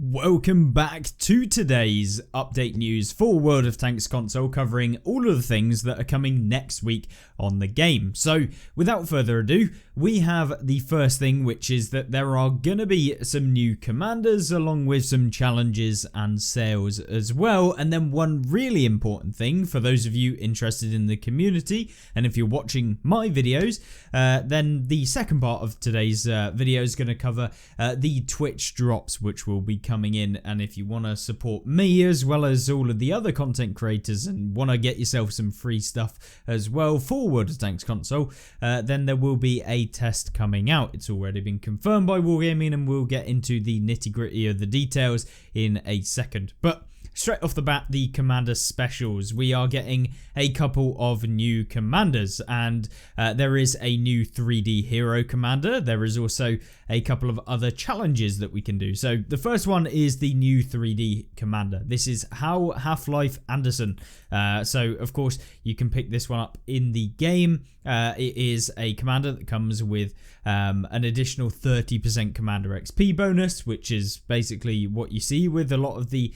Welcome back to today's update news for World of Tanks console, covering all of the things that are coming next week on the game. So without further ado, we have the first thing, which is that there are going to be some new commanders along with some challenges and sales as well. And then one really important thing for those of you interested in the community, and if you're watching my videos, then the second part of today's video is going to cover the Twitch drops, which will be coming in. And if you want to support me as well as all of the other content creators and want to get yourself some free stuff as well for World of Tanks console, then there will be a test coming out. It's already been confirmed by Wargaming, and we'll get into the nitty gritty of the details in a second. But straight off the bat, the commander specials. We are getting a couple of new commanders, and there is a new 3D hero commander. There is also a couple of other challenges that we can do. So the first one is the new 3D commander. This is Half-Life Anderson. So of course you can pick this one up in the game. It is a commander that comes with an additional 30% commander XP bonus, which is basically what you see with a lot of the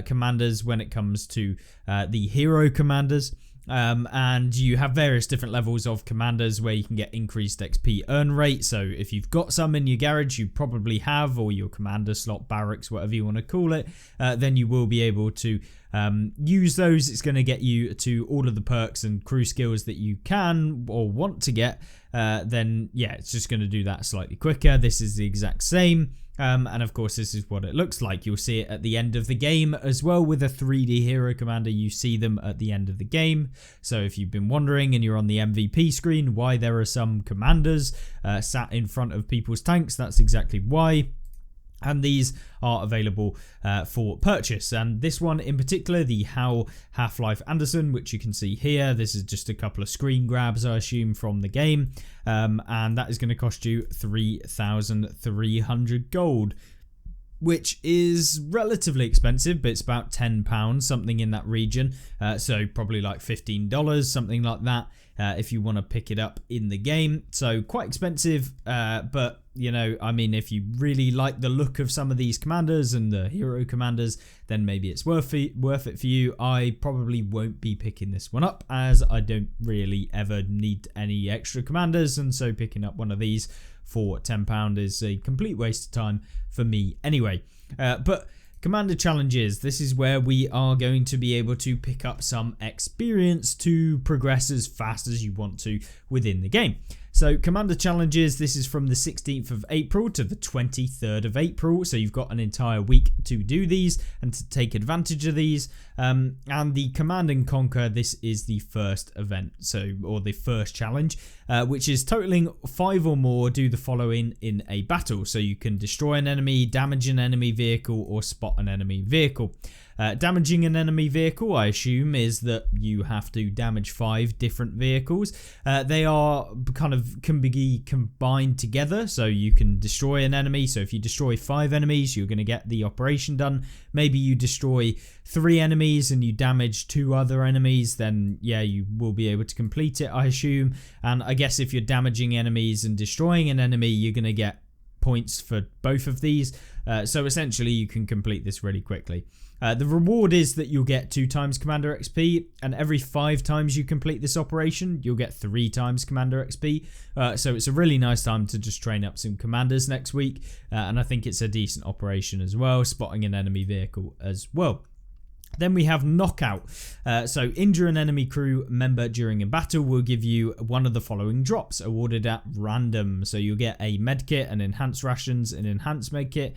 commanders when it comes to the hero commanders. And you have various different levels of commanders where you can get increased XP earn rate. So if you've got some in your garage, you probably have, or your commander slot, barracks, whatever you want to call it, then you will be able to use those. It's going to get you to all of the perks and crew skills that you can or want to get. Then yeah, it's just going to do that slightly quicker. This is the exact same. And of course this is what it looks like. You'll see it at the end of the game as well. With a 3D hero commander, you see them at the end of the game. So if you've been wondering and you're on the MVP screen why there are some commanders sat in front of people's tanks, that's exactly why. And these are available for purchase. And this one in particular, the Half-Life Anderson, which you can see here. This is just a couple of screen grabs, I assume, from the game. And that is going to cost you 3,300 gold, which is relatively expensive, but it's about £10, something in that region. So probably like $15, something like that, if you want to pick it up in the game. So quite expensive, but you know, I mean, if you really like the look of some of these commanders and the hero commanders, then maybe it's worth it for you. I probably won't be picking this one up, as I don't really ever need any extra commanders, and so picking up one of these for £10 is a complete waste of time for me anyway. But commander challenges, this is where we are going to be able to pick up some experience to progress as fast as you want to within the game. So commander challenges, this is from the 16th of April to the 23rd of April. So you've got an entire week to do these and to take advantage of these. And the Command and Conquer, this is the first event, or the first challenge, which is totaling 5 or more do the following in a battle. So you can destroy an enemy, damage an enemy vehicle, or spot an enemy vehicle. Damaging an enemy vehicle, I assume, is that you have to damage 5 different vehicles. They are can be combined together, so you can destroy an enemy. So if you destroy 5 enemies, you're going to get the operation done. Maybe you destroy 3 enemies and you damage 2 other enemies, then yeah, you will be able to complete it, I assume. And I guess if you're damaging enemies and destroying an enemy, you're going to get points for both of these. So essentially you can complete this really quickly. The reward is that you'll get 2 times Commander XP, and every 5 times you complete this operation, you'll get 3 times Commander XP. So it's a really nice time to just train up some commanders next week, and I think it's a decent operation as well, spotting an enemy vehicle as well. Then we have Knockout. So injure an enemy crew member during a battle will give you one of the following drops awarded at random. So you'll get a medkit, an enhanced rations, an enhanced medkit,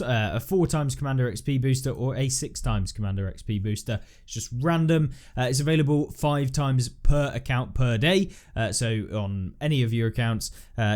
a 4 times Commander XP booster, or a 6 times Commander XP booster. It's just random. It's available 5 times per account per day. So on any of your accounts,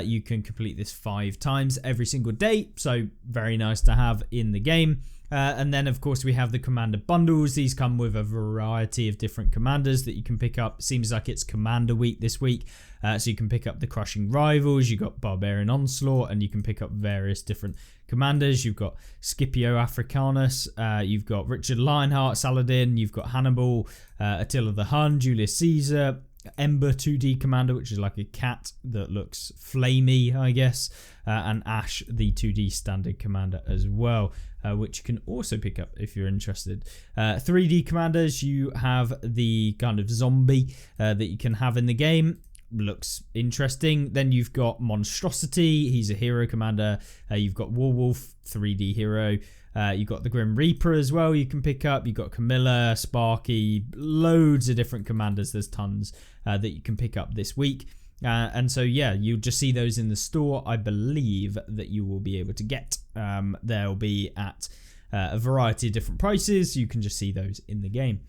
you can complete this 5 times every single day. So very nice to have in the game. And then of course we have the commander bundles. These come with a variety of different commanders that you can pick up. Seems like it's Commander Week this week, so you can pick up the Crushing Rivals, you got Barbarian Onslaught, and you can pick up various different commanders. You've got Scipio Africanus, you've got Richard Lionheart, Saladin, you've got Hannibal, Attila the Hun, Julius Caesar, Ember 2D commander, which is like a cat that looks flamey, I guess, and Ash, the 2D standard commander as well, which you can also pick up if you're interested. 3D commanders, you have the kind of zombie that you can have in the game. Looks interesting. Then you've got Monstrosity, he's a hero commander. You've got Warwolf, 3D hero. You've got the Grim Reaper as well you can pick up. You've got Camilla, Sparky, loads of different commanders. There's tons that you can pick up this week. And so, yeah, you'll just see those in the store. I believe that you will be able to get. They'll be at a variety of different prices. You can just see those in the game.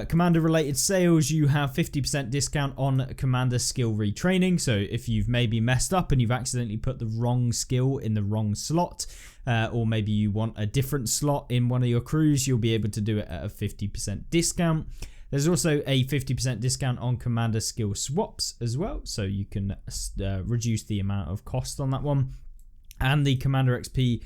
Commander related sales, you have 50% discount on commander skill retraining. So if you've maybe messed up and you've accidentally put the wrong skill in the wrong slot, or maybe you want a different slot in one of your crews, you'll be able to do it at a 50% discount. There's also a 50% discount on commander skill swaps as well, so you can reduce the amount of cost on that one. And the Commander XP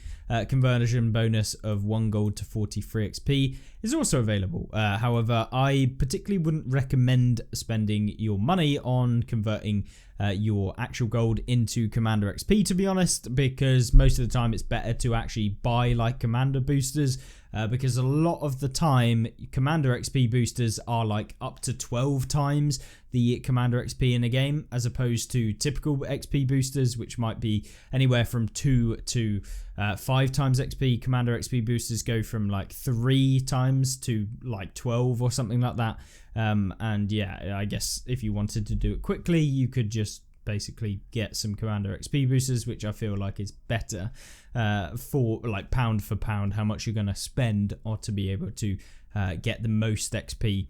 conversion bonus of 1 gold to 43 XP is also available. However, I particularly wouldn't recommend spending your money on converting your actual gold into Commander XP, to be honest, because most of the time it's better to actually buy like Commander boosters, because a lot of the time Commander XP boosters are like up to 12 times the Commander XP in a game, as opposed to typical XP boosters, which might be anywhere from 2 to 5 times XP. Commander XP boosters go from like 3 times to like 12 or something like that. And yeah, I guess if you wanted to do it quickly, you could just basically get some Commander XP boosters, which I feel like is better for like pound for pound how much you're going to spend or to be able to get the most XP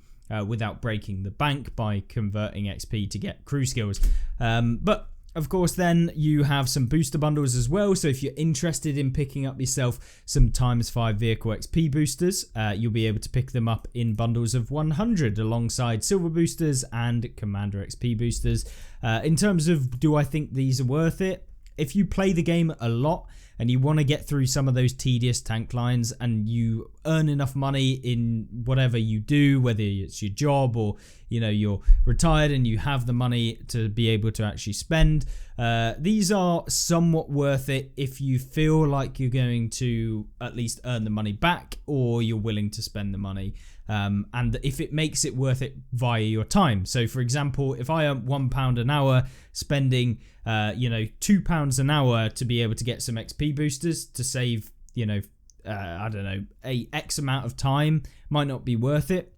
without breaking the bank by converting XP to get crew skills. But of course, then you have some booster bundles as well. So if you're interested in picking up yourself some ×5 vehicle XP boosters, you'll be able to pick them up in bundles of 100 alongside silver boosters and Commander XP boosters. In terms of, do I think these are worth it? If you play the game a lot and you want to get through some of those tedious tank lines and you earn enough money in whatever you do, whether it's your job or you're retired and you have the money to be able to actually spend, these are somewhat worth it if you feel like you're going to at least earn the money back, or you're willing to spend the money, and if it makes it worth it via your time. So for example, if I earn £1 an hour, spending £2 an hour to be able to get some XP boosters to save I don't know, a X amount of time might not be worth it.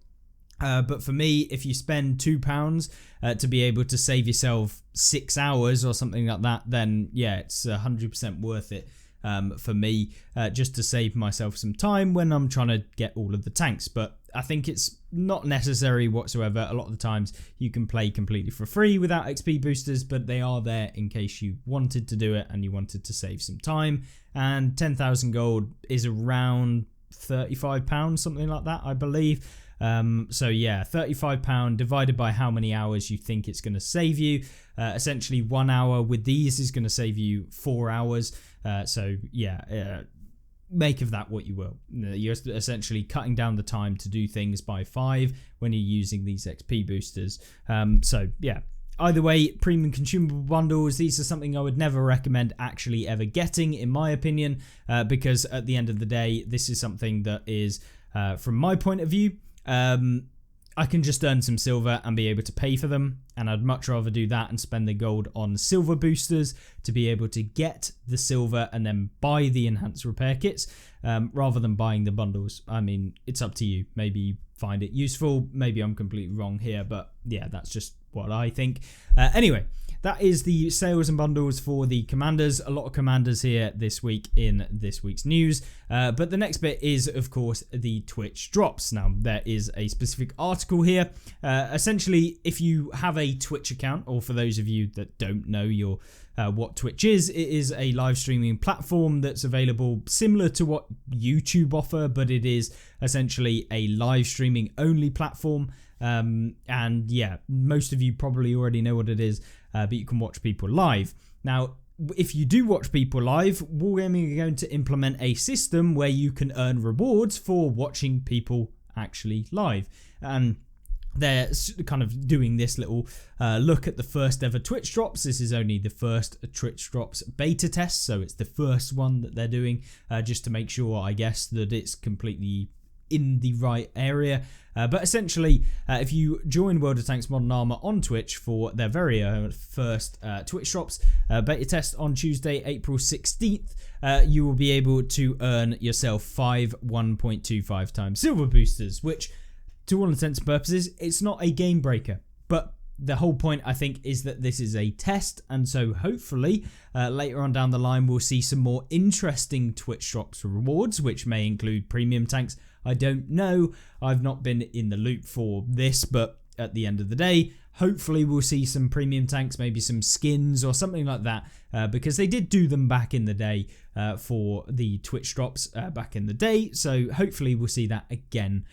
But for me, if you spend £2 to be able to save yourself 6 hours or something like that, then yeah, it's 100% worth it for me, just to save myself some time when I'm trying to get all of the tanks. But I think it's not necessary whatsoever. A lot of the times you can play completely for free without XP boosters, but they are there in case you wanted to do it and you wanted to save some time. And 10,000 gold is around £35, something like that, I believe. So yeah, £35 divided by how many hours you think it's going to save you. Essentially 1 hour with these is going to save you 4 hours. So yeah, make of that what you will. You're essentially cutting down the time to do things by 5 when you're using these XP boosters. So yeah, either way, premium consumable bundles, these are something I would never recommend actually ever getting, in my opinion, because at the end of the day, this is something that is, from my point of view, I can just earn some silver and be able to pay for them, and I'd much rather do that and spend the gold on silver boosters to be able to get the silver and then buy the enhanced repair kits, rather than buying the bundles. I mean, it's up to you. Maybe you find it useful, maybe I'm completely wrong here, but yeah, that's just what I think. Anyway, that is the sales and bundles for the commanders. A lot of commanders here this week in this week's news. But the next bit is, of course, the Twitch drops. Now, there is a specific article here. Essentially, if you have a Twitch account, or for those of you that don't know what Twitch is, it is a live streaming platform that's available similar to what YouTube offer, but it is essentially a live streaming only platform. And yeah, most of you probably already know what it is, but you can watch people live. Now, if you do watch people live, Wargaming are going to implement a system where you can earn rewards for watching people actually live. And they're kind of doing this little look at the first ever Twitch drops. This is only the first Twitch drops beta test, so it's the first one that they're doing, just to make sure, I guess, that it's completely in the right area. But essentially, if you join World of Tanks Modern Armor on Twitch for their very first Twitch drops beta test on Tuesday, April 16th, you will be able to earn yourself 5 1.25 times silver boosters, which, to all intents and purposes, it's not a game breaker. But the whole point, I think, is that this is a test, and so hopefully later on down the line we'll see some more interesting Twitch drops rewards, which may include premium tanks. I don't know, I've not been in the loop for this, but at the end of the day, hopefully we'll see some premium tanks, maybe some skins or something like that, because they did do them back in the day for the Twitch drops back in the day, so hopefully we'll see that again.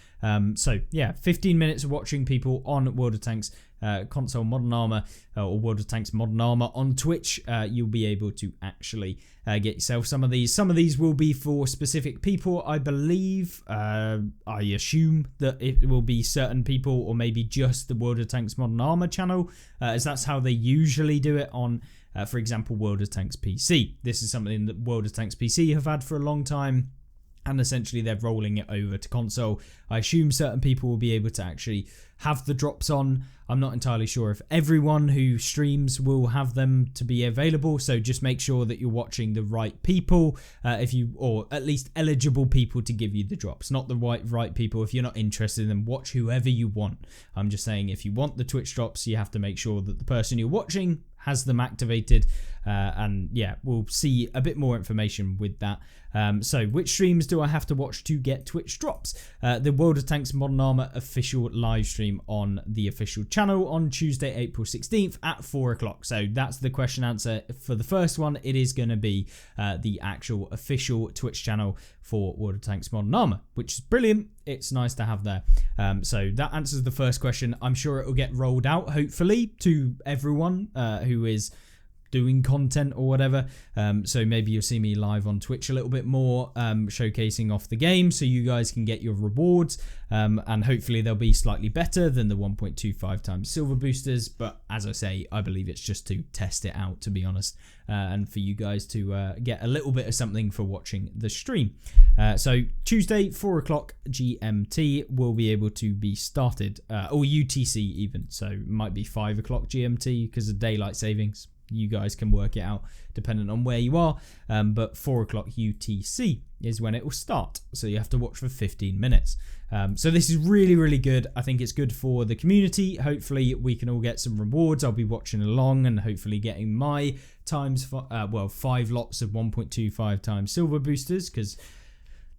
So yeah, 15 minutes of watching people on World of Tanks console Modern Armor or World of Tanks Modern Armor on Twitch. You'll be able to actually get yourself some of these. Some of these will be for specific people, I believe. I assume that it will be certain people, or maybe just the World of Tanks Modern Armor channel, as that's how they usually do it on, for example, World of Tanks PC. This is something that World of Tanks PC have had for a long time, and essentially they're rolling it over to console. I assume certain people will be able to actually have the drops on. I'm not entirely sure if everyone who streams will have them to be available, so just make sure that you're watching the right people, or at least eligible people to give you the drops, not the right people. If you're not interested, then watch whoever you want. I'm just saying, if you want the Twitch drops, you have to make sure that the person you're watching has them activated, and yeah, we'll see a bit more information with that. So which streams do I have to watch to get Twitch drops? The World of Tanks Modern Armor official live stream on the official channel on Tuesday, April 16th at 4 o'clock. So that's the question answer for the first one. It is going to be the actual official Twitch channel for World of Tanks Modern Armor, which is brilliant. It's nice to have there. So that answers the first question. I'm sure it will get rolled out, hopefully, to everyone who is doing content or whatever. So maybe you'll see me live on Twitch a little bit more, showcasing off the game, so you guys can get your rewards, and hopefully they'll be slightly better than the 1.25 times silver boosters. But as I say, I believe it's just to test it out, to be honest, and for you guys to get a little bit of something for watching the stream. So Tuesday, 4 o'clock GMT will be able to be started, or UTC even, so it might be 5 o'clock GMT because of daylight savings. You guys can work it out depending on where you are, but 4 o'clock UTC is when it will start, so you have to watch for 15 minutes. So this is really, really good. I think it's good for the community. Hopefully we can all get some rewards. I'll be watching along and hopefully getting my times 5 lots of 1.25 times silver boosters, because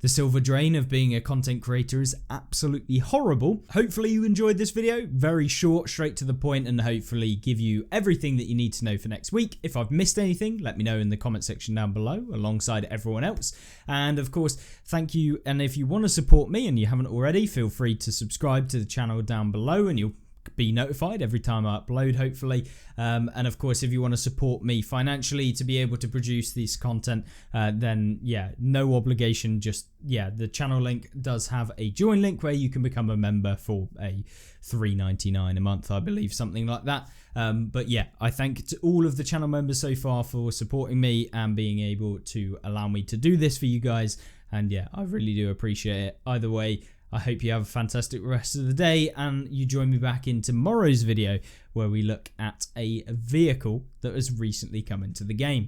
the silver drain of being a content creator is absolutely horrible. Hopefully you enjoyed this video. Very short, straight to the point, and hopefully give you everything that you need to know for next week. If I've missed anything, let me know in the comment section down below, alongside everyone else. And of course, thank you. And if you want to support me and you haven't already, feel free to subscribe to the channel down below, and you'll be notified every time I upload, hopefully. And of course, if you want to support me financially to be able to produce this content, then yeah, no obligation. Just yeah, the channel link does have a join link where you can become a member for a $3.99 a month, I believe, something like that. But yeah, I thank to all of the channel members so far for supporting me and being able to allow me to do this for you guys. And yeah, I really do appreciate it. Either way, I hope you have a fantastic rest of the day, and you join me back in tomorrow's video where we look at a vehicle that has recently come into the game.